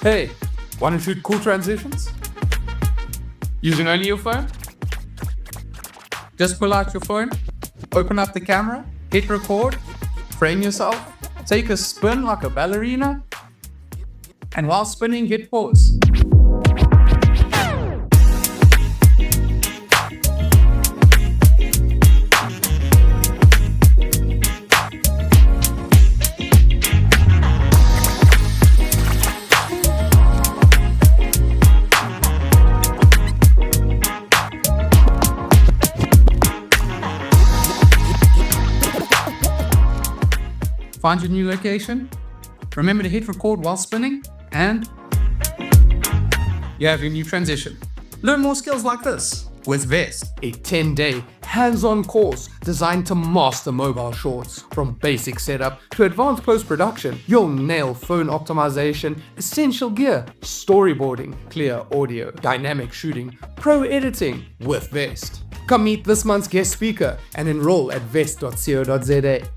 Hey, want to shoot cool transitions? Using only your phone? Just pull out your phone, open up the camera, hit record, frame yourself, take a spin like a ballerina, and while spinning, hit pause. Find your new location, remember to hit record while spinning, and you have your new transition. Learn more skills like this with Vest, a 10-day hands-on course designed to master mobile shorts. From basic setup to advanced post-production, you'll nail phone optimization, essential gear, storyboarding, clear audio, dynamic shooting, pro editing with Vest. Come meet this month's guest speaker and enroll at vest.co.za.